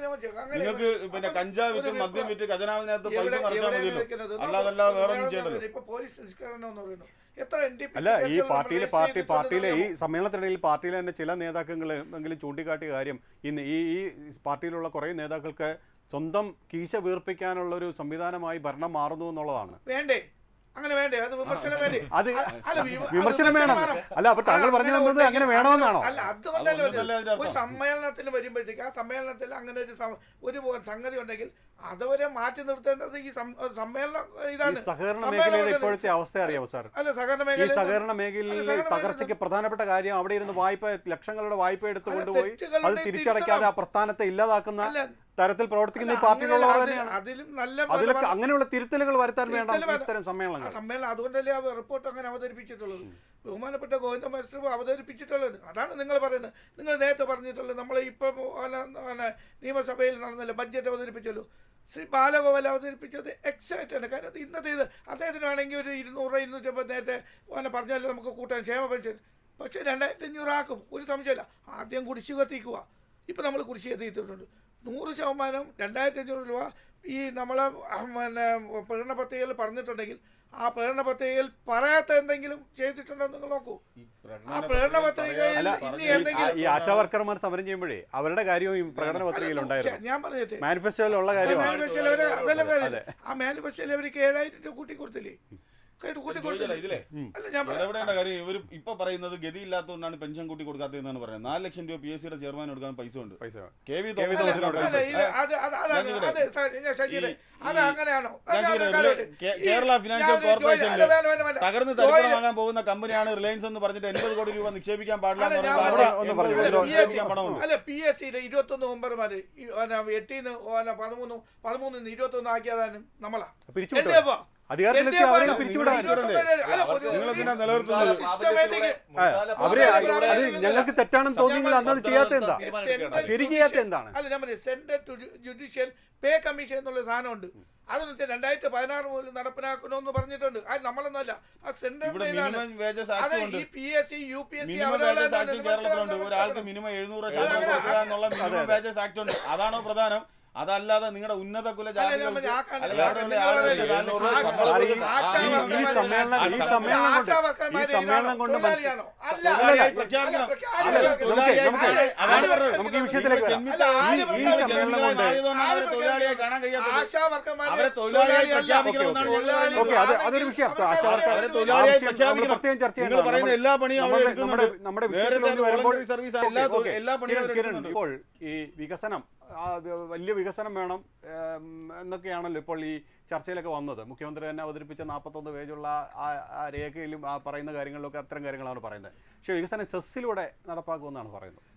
നിങ്ങൾക്ക് പിന്നെ കഞ്ചാവ് വിറ്റും മദ്യം വിറ്റ് ഖജനാവിനകത്ത് പൈസ നിറച്ചാൽ മതിയല്ലോ, അല്ലാതെ വേറെ ഒന്നും ചെയ്യണ്ടല്ലോ. അല്ല, ഈ പാർട്ടിയിലെ ഈ സമ്മേളനത്തിനിടയിൽ പാർട്ടിയിലെ തന്നെ ചില നേതാക്കളെങ്കിലും ചൂണ്ടിക്കാട്ടിയ കാര്യം ഈ പാർട്ടിയിലുള്ള കുറേ നേതാക്കൾക്ക് സ്വന്തം കീശ വീർപ്പിക്കാനുള്ള ഒരു സംവിധാനമായി ഭരണം മാറുന്നു എന്നുള്ളതാണ്. വേണ്ടേ? അങ്ങനെ വേണ്ടേ? അത് വിമർശനം വേണ്ടേ? അത് അല്ല, വിമർശനം വേണം. അല്ല, അപ്പൊ താങ്കൾ പറഞ്ഞു വന്നത് അങ്ങനെ വേണമെന്നാണോ? അല്ല, അതുകൊണ്ടല്ലേ ഒരു സമ്മേളനത്തിൽ വരുമ്പോഴത്തേക്ക് ആ സമ്മേളനത്തിൽ അങ്ങനെ ഒരു സംഗതി ഉണ്ടെങ്കിൽ അതവരെ മാറ്റി നിർത്തേണ്ടത് ഈ സമ്മേളനം ഇതാണ്. സഹകരണ മേഖലയിലെ ഇപ്പോഴത്തെ അവസ്ഥ അറിയാമോ സാർ? അല്ല, ഈ സഹകരണ മേഖലയിലെ തകർച്ചയ്ക്ക് പ്രധാനപ്പെട്ട കാര്യം അവിടെ ഇരുന്ന് വായ്പ, ലക്ഷങ്ങളുടെ വായ്പ എടുത്തുകൊണ്ടുപോയി അത് തിരിച്ചടയ്ക്കാതെ ആ പ്രസ്ഥാനത്തെ ഇല്ലാതാക്കുന്ന തരത്തിൽ പ്രവർത്തിക്കുന്ന ഈ പാർട്ടിയിലുള്ളവർ തന്നെയാണ്. അതിലൊക്കെ അങ്ങനെയുള്ള തിരുത്തലുകൾ വരുത്താൻ വേണ്ട ഇത്തരം സമ്മേളനം. അതുകൊണ്ടല്ലേ ആ റിപ്പോർട്ട് അങ്ങനെ അവതരിപ്പിച്ചിട്ടുള്ളത്. ബഹുമാനപ്പെട്ട ഗോവിന്ദ മാസ്റ്റർ അവതരിപ്പിച്ചിട്ടുള്ളത് അതാണ്. നിങ്ങൾ പറയുന്നത്, നിങ്ങൾ നേരത്തെ പറഞ്ഞിട്ടുള്ളത്, നമ്മൾ ഇപ്പം നിയമസഭയിൽ നടന്നല്ലോ ബഡ്ജറ്റ് അവതരിപ്പിച്ചല്ലോ, ശ്രീ ബാലഗോപാൽ അവതരിപ്പിച്ചത് എക്സൈറ്റ് ആണ്. കാരണം ഇന്നത്തെ ഇത് അദ്ദേഹത്തിന് വേണമെങ്കിൽ ഒരു 200 250 നേരത്തെ പറഞ്ഞാലും നമുക്ക് കൂട്ടാൻ ക്ഷേമ പെൻഷൻ, പക്ഷേ 2500 ആക്കും, ഒരു സംശയമില്ല. ആദ്യം കുടിശ്ശിക തീക്കുക. ഇപ്പം നമ്മൾ കുടിശ്ശിക തീർത്തിട്ടുണ്ട് 100%. 2500 രൂപ ഈ നമ്മളെ പ്രകടന പത്രികയിൽ പറഞ്ഞിട്ടുണ്ടെങ്കിൽ ആ പ്രകടന പത്രികയിൽ പറയാത്ത എന്തെങ്കിലും ചെയ്തിട്ടുണ്ടോ നിങ്ങൾ നോക്കൂ. ആ പ്രകടന പത്രികയിൽ ഇനി എന്തെങ്കിലും ഈ ആശാ വർക്കർമാർ സമരം ചെയ്യുമ്പോഴേ അവരുടെ കാര്യവും ഈ പ്രകടന പത്രികയിൽ ഉണ്ടായിരുന്നു. ഞാൻ പറഞ്ഞിട്ട് മാനിഫെസ്റ്റോയിലുള്ള കാര്യം ആ മാനിഫെസ്റ്റോയിൽ അവർക്ക് 7000 രൂപ കൂട്ടി കൊടുത്തില്ലേ? ഇവർ ഇപ്പൊ പറയുന്നത് ഗതിയില്ലാത്തതുകൊണ്ടാണ് പെൻഷൻ കൂട്ടി കൊടുക്കാത്തതെന്നാണ് പറയുന്നത്. 4 ലക്ഷം രൂപ PSC ചെയർമാൻ കൊടുക്കാൻ പൈസ ഉണ്ട്. കേരള ഫിനാൻഷ്യൽ കോർപ്പറേഷനിൽ തകർന്ന് തരിപ്പണമാകാൻ പോകുന്ന കമ്പനിയാണ് റിലയൻസ് എന്ന് പറഞ്ഞിട്ട് 80 കോടി രൂപ നിക്ഷേപിക്കാൻ പാടില്ല. അല്ല, PSC 21 മെമ്പർമാര് 8-ന്ന് 13-ന്ന് 21 ആക്കിയതാണ് നമ്മളാ. അധികാരത്തിലെത്തി അവരെ പിരിച്ചുവിടാൻ ഞങ്ങൾക്ക് തെറ്റാണെന്ന് തോന്നിയെങ്കിൽ അന്നത് ചെയ്യാത്ത എന്താ, ശരി ചെയ്യാത്ത എന്താണ്? അല്ല, ഞാൻ പറയാം, സെൻട്രൽ ജുഡീഷ്യൽ പേ കമ്മീഷൻ എന്നുള്ള സാധനമുണ്ട്. അതൊന്നും 2016 മുതൽ നടപ്പിലാക്കണമെന്ന് പറഞ്ഞിട്ടുണ്ട്. അത് നമ്മളൊന്നുമല്ല, ആ സെൻട്രൽ ഈ PSC UPSC ഒരാൾക്ക് മിനിമം 700 ഉണ്ട്. അതാണോ പ്രധാനം? അതല്ലാതെ നിങ്ങളുടെ ഉന്നത കുല സമ്മേളനം കൊണ്ട് നമുക്ക് ഈ വിഷയത്തിലേക്ക് അതൊരു വിഷയം പ്രത്യേകം ചർച്ച ചെയ്യുന്നത്. എല്ലാ പണിയും നമ്മുടെ വിഷയത്തിൽ വരുമ്പോൾ ഇപ്പോൾ ഈ വികസനം, വലിയ വികസനം വേണം എന്നൊക്കെയാണല്ലോ ഇപ്പോൾ ഈ ചർച്ചയിലൊക്കെ വന്നത്. മുഖ്യമന്ത്രി തന്നെ അവതരിപ്പിച്ച 41 പേജുള്ള ആ രേഖയിലും ആ പറയുന്ന കാര്യങ്ങളിലൊക്കെ അത്തരം കാര്യങ്ങളാണ് പറയുന്നത്. പക്ഷേ വികസനം സെസ്സിലൂടെ നടപ്പാക്കുമെന്നാണ് പറയുന്നത്.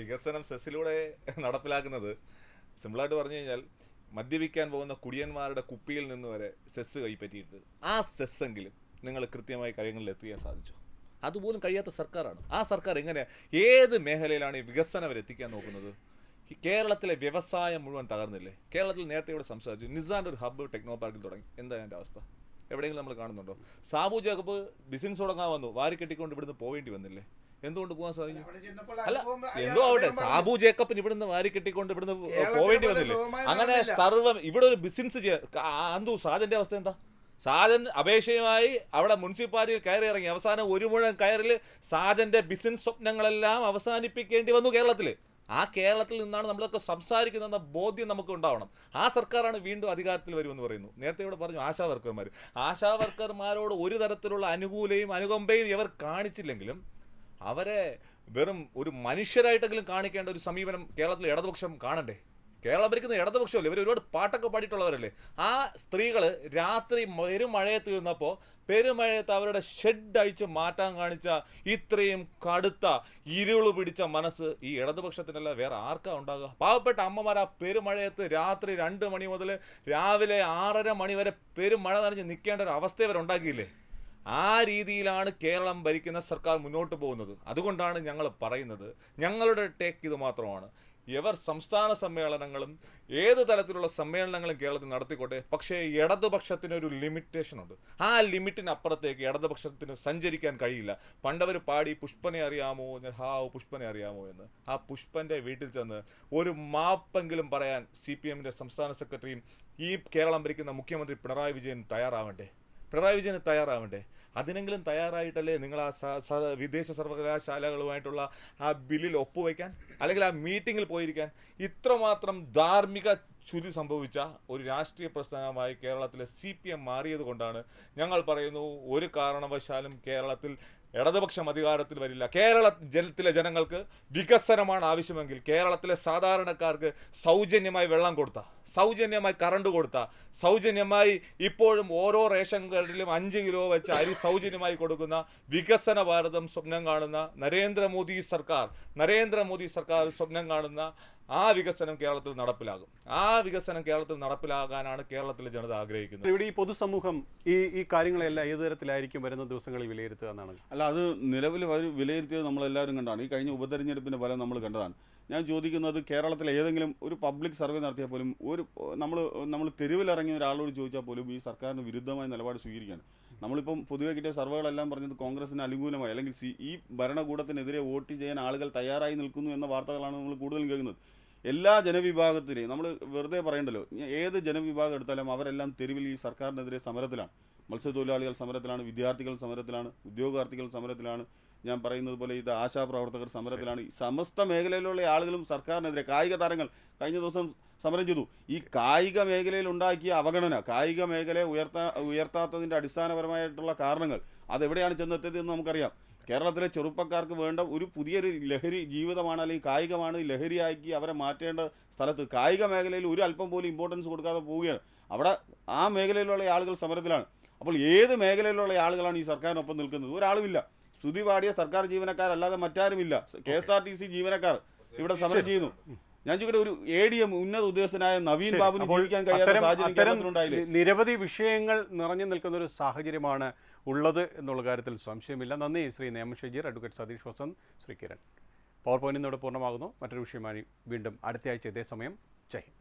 വികസനം സെസ്സിലൂടെ നടപ്പിലാക്കുന്നത് സിമ്പിളായിട്ട് പറഞ്ഞു കഴിഞ്ഞാൽ മദ്യപിക്കാൻ പോകുന്ന കുടിയന്മാരുടെ കുപ്പിയിൽ നിന്ന് വരെ സെസ് കൈപ്പറ്റിയിട്ട് ആ സെസ്സെങ്കിലും നിങ്ങൾ കൃത്യമായി കാര്യങ്ങളിൽ എത്തിക്കാൻ സാധിച്ചു. അതുപോലും കഴിയാത്ത സർക്കാരാണ്. ആ സർക്കാർ എങ്ങനെയാണ്, ഏത് മേഖലയിലാണ് ഈ വികസനം വരെ എത്തിക്കാൻ നോക്കുന്നത്? കേരളത്തിലെ വ്യവസായം മുഴുവൻ തകർന്നില്ലേ? കേരളത്തിൽ നേരത്തെ ഇവിടെ സംസാരിച്ചു, നിസാൻ്റെ ഒരു ഹബ്ബ് ടെക്നോ പാർക്കിൽ തുടങ്ങി. എന്താ എൻ്റെ അവസ്ഥ? എവിടെയെങ്കിലും നമ്മൾ കാണുന്നുണ്ടോ? സാബു ജേക്കബ് ബിസിനസ് തുടങ്ങാൻ വന്നു, വാരി കെട്ടിക്കൊണ്ട് ഇവിടുന്ന് പോവേണ്ടി വന്നില്ലേ? എന്തുകൊണ്ട് പോകാൻ സാധിക്കും? അല്ല, എന്തോ ആവട്ടെ, സാബു ജേക്കബിന് ഇവിടുന്ന് വാരി കെട്ടിക്കൊണ്ട് ഇവിടുന്ന് പോവേണ്ടി വന്നില്ലേ? അങ്ങനെ സർവ്വം ഇവിടെ ഒരു ബിസിനസ് അന്തു സാജന്റെ അവസ്ഥ എന്താ? സാജൻ അപേക്ഷയുമായി അവിടെ മുനിസിപ്പാലിറ്റിയിൽ കയറി ഇറങ്ങി. അവസാനം 1 മുഴം കയറിൽ സാജന്റെ ബിസിനസ് സ്വപ്നങ്ങളെല്ലാം അവസാനിപ്പിക്കേണ്ടി വന്നു കേരളത്തിൽ. ആ കേരളത്തിൽ നിന്നാണ് നമ്മളൊക്കെ സംസാരിക്കുന്നതെന്ന ബോധ്യം നമുക്ക് ഉണ്ടാവണം. ആ സർക്കാരാണ് വീണ്ടും അധികാരത്തിൽ വരുമെന്ന് പറയുന്നു. നേരത്തെ ഇവിടെ പറഞ്ഞു ആശാ വർക്കർമാരോട് ഒരു തരത്തിലുള്ള അനുകൂലയും അനുകമ്പയും ഇവർ കാണിച്ചില്ലെങ്കിലും അവരെ വെറും ഒരു മനുഷ്യരായിട്ടെങ്കിലും കാണിക്കേണ്ട ഒരു സമീപനം കേരളത്തിൽ ഇടതുപക്ഷം കാണണ്ടേ? കേരളം ഭരിക്കുന്ന ഇടതുപക്ഷമല്ലേ? ഇവർ ഒരുപാട് പാട്ടൊക്കെ പാടിയിട്ടുള്ളവരല്ലേ? ആ സ്ത്രീകൾ രാത്രി പെരുമഴയത്ത് നിന്നപ്പോൾ പെരുമഴയത്ത് അവരുടെ ഷെഡ് അഴിച്ച് മാറ്റാൻ കാണിച്ച ഇത്രയും കടുത്ത ഇരുള് പിടിച്ച മനസ്സ് ഈ ഇടതുപക്ഷത്തിനല്ല വേറെ ആർക്കാ ഉണ്ടാകുക? പാവപ്പെട്ട അമ്മമാർ ആ പെരുമഴയത്ത് രാത്രി 2 മണി മുതൽ രാവിലെ 6:30 മണി വരെ പെരുമഴ നനഞ്ഞ് നിൽക്കേണ്ട ഒരു അവസ്ഥ ഇവർ ഉണ്ടാക്കിയില്ലേ? ആ രീതിയിലാണ് കേരളം ഭരിക്കുന്ന സർക്കാർ മുന്നോട്ട് പോകുന്നത്. അതുകൊണ്ടാണ് ഞങ്ങൾ പറയുന്നത്, ഞങ്ങളുടെ ടേക്ക് ഇത് മാത്രമാണ്. ഇവർ സംസ്ഥാന സമ്മേളനങ്ങളും ഏത് തരത്തിലുള്ള സമ്മേളനങ്ങളും കേരളത്തിൽ നടത്തിക്കോട്ടെ, പക്ഷേ ഇടതുപക്ഷത്തിനൊരു ലിമിറ്റേഷനുണ്ട്. ആ ലിമിറ്റിനപ്പുറത്തേക്ക് ഇടതുപക്ഷത്തിന് സഞ്ചരിക്കാൻ കഴിയില്ല. പണ്ടവർ പാടി പുഷ്പനെ അറിയാമോ, പുഷ്പനെ അറിയാമോ എന്ന്. ആ പുഷ്പൻ്റെ വീട്ടിൽ ചെന്ന് ഒരു മാപ്പെങ്കിലും പറയാൻ CPM-ൻ്റെ സംസ്ഥാന സെക്രട്ടറിയും ഈ കേരളം ഭരിക്കുന്ന മുഖ്യമന്ത്രി പിണറായി വിജയൻ തയ്യാറാവണ്ടേ? അതിനെങ്കിലും തയ്യാറായിട്ടല്ലേ നിങ്ങൾ ആ വിദേശ സർവകലാശാലകളുമായിട്ടുള്ള ആ ബില്ലിൽ ഒപ്പുവയ്ക്കാൻ, അല്ലെങ്കിൽ ആ മീറ്റിങ്ങിൽ പോയിരിക്കാൻ? ഇത്രമാത്രം ധാർമ്മിക ചുരി സംഭവിച്ച ഒരു രാഷ്ട്രീയ പ്രസ്ഥാനമായി കേരളത്തിലെ CPM മാറിയത് കൊണ്ടാണ് ഞങ്ങൾ പറയുന്നു, ഒരു കാരണവശാലും കേരളത്തിൽ ഇടതുപക്ഷം അധികാരത്തിൽ വരില്ല. കേരളത്തിലെ ജനങ്ങൾക്ക് വികസനമാണ് ആവശ്യമെങ്കിൽ കേരളത്തിലെ സാധാരണക്കാർക്ക് സൗജന്യമായി വെള്ളം കൊടുത്ത, സൗജന്യമായി കറണ്ട് കൊടുത്ത, സൗജന്യമായി ഇപ്പോഴും ഓരോ റേഷൻ കാർഡിലും 5 കിലോ വെച്ച് അരി സൗജന്യമായി കൊടുക്കുന്ന വികസന ഭാരതം സ്വപ്നം കാണുന്ന നരേന്ദ്രമോദി സർക്കാർ സ്വപ്നം കാണുന്ന ആ വികസനം കേരളത്തിൽ നടപ്പിലാകും. ആ വികസനം കേരളത്തിൽ നടപ്പിലാകാനാണ് കേരളത്തിലെ ജനത ആഗ്രഹിക്കുന്നത്. ഇവിടെ ഈ പൊതുസമൂഹം ഈ കാര്യങ്ങളെല്ലാം ഏത് തരത്തിലായിരിക്കും വരുന്ന ദിവസങ്ങളിൽ വിലയിരുത്തുക എന്നാണ്? അല്ല, അത് നിലവിൽ അവർ വിലയിരുത്തിയത് നമ്മളെല്ലാവരും കണ്ടാണ്. ഈ കഴിഞ്ഞ ഉപതെരഞ്ഞെടുപ്പിൻ്റെ ഫലം നമ്മൾ കണ്ടതാണ്. ഞാൻ ചോദിക്കുന്നത്, കേരളത്തിലെ ഏതെങ്കിലും ഒരു പബ്ലിക് സർവേ നടത്തിയാൽ പോലും നമ്മൾ തെരുവിലിറങ്ങിയ ഒരാളോട് ചോദിച്ചാൽ പോലും ഈ സർക്കാരിന് വിരുദ്ധമായ നിലപാട് സ്വീകരിക്കുകയാണ്. നമ്മളിപ്പം പൊതുവെ കിട്ടിയ സർവേകളെല്ലാം പറഞ്ഞത് കോൺഗ്രസിന് അനുകൂലമായി അല്ലെങ്കിൽ ഈ ഭരണകൂടത്തിനെതിരെ വോട്ട് ചെയ്യാൻ ആളുകൾ തയ്യാറായി നിൽക്കുന്നു എന്ന വാർത്തകളാണ് നമ്മൾ കൂടുതലും കേൾക്കുന്നത്. എല്ലാ ജനവിഭാഗത്തിനെയും നമ്മൾ വെറുതെ പറയണ്ടല്ലോ, ഏത് ജനവിഭാഗം എടുത്താലും അവരെല്ലാം തെരുവിൽ ഈ സർക്കാരിനെതിരെ സമരത്തിലാണ്. മത്സ്യത്തൊഴിലാളികൾ സമരത്തിലാണ്, വിദ്യാർത്ഥികൾ സമരത്തിലാണ്, ഉദ്യോഗാർത്ഥികൾ സമരത്തിലാണ്, ഞാൻ പറയുന്നത് പോലെ ഇത് ആശാപ്രവർത്തകർ സമരത്തിലാണ്. സമസ്ത മേഖലയിലുള്ള ആളുകളും സർക്കാരിനെതിരെ. കായിക താരങ്ങൾ കഴിഞ്ഞ ദിവസം സമരം ചെയ്തു. ഈ കായിക മേഖലയിൽ ഉണ്ടാക്കിയ അവഗണന, കായിക മേഖലയെ ഉയർത്താത്തതിൻ്റെ അടിസ്ഥാനപരമായിട്ടുള്ള കാരണങ്ങൾ അതെവിടെയാണ് ചെന്നെത്തിയതെന്ന് നമുക്കറിയാം. കേരളത്തിലെ ചെറുപ്പക്കാർക്ക് വേണ്ട ഒരു പുതിയൊരു ലഹരി ജീവിതമാണ്, അല്ലെങ്കിൽ കായികമാണ് ലഹരിയാക്കി അവരെ മാറ്റേണ്ട സ്ഥലത്ത് കായിക മേഖലയിൽ ഒരു അല്പം പോലും ഇമ്പോർട്ടൻസ് കൊടുക്കാതെ പോവുകയാണ്. അവിടെ ആ മേഖലയിലുള്ള ആളുകൾ സമരത്തിലാണ്. അപ്പോൾ ഏത് മേഖലയിലുള്ള ആളുകളാണ് ഈ സർക്കാരിനൊപ്പം നിൽക്കുന്നത്? ഒരാളുമില്ല. സ്തുതി പാടിയ സർക്കാർ ജീവനക്കാരല്ലാതെ മറ്റാരുമില്ല. KSRTC ജീവനക്കാർ ഇവിടെ സമരം ചെയ്യുന്നു. ഞാൻ ചോദിക്കട്ടെ, ഒരു ADM ഉന്നത ഉദ്യോഗസ്ഥനായ നവീൻ ബാബുവിന് ജീവിക്കാൻ കഴിയാത്ത സാഹചര്യം നിരവധി വിഷയങ്ങൾ നിറഞ്ഞു നിൽക്കുന്ന ഒരു സാഹചര്യമാണ് ഉള്ളത് എന്നുള്ള കാര്യത്തിൽ സംശയമില്ല. നന്ദി ശ്രീ നേമം ഷജീർ, അഡ്വക്കേറ്റ് സതീഷ് വസന്ത്, ശ്രീ കിരൺ. പവർ പോയിന്റിനോട് പൂർണ്ണമാകുന്നു. മറ്റൊരു വിഷയമായി വീണ്ടും അടുത്തയാഴ്ച ഇതേ സമയം. ജയ് ഹിന്ദ്.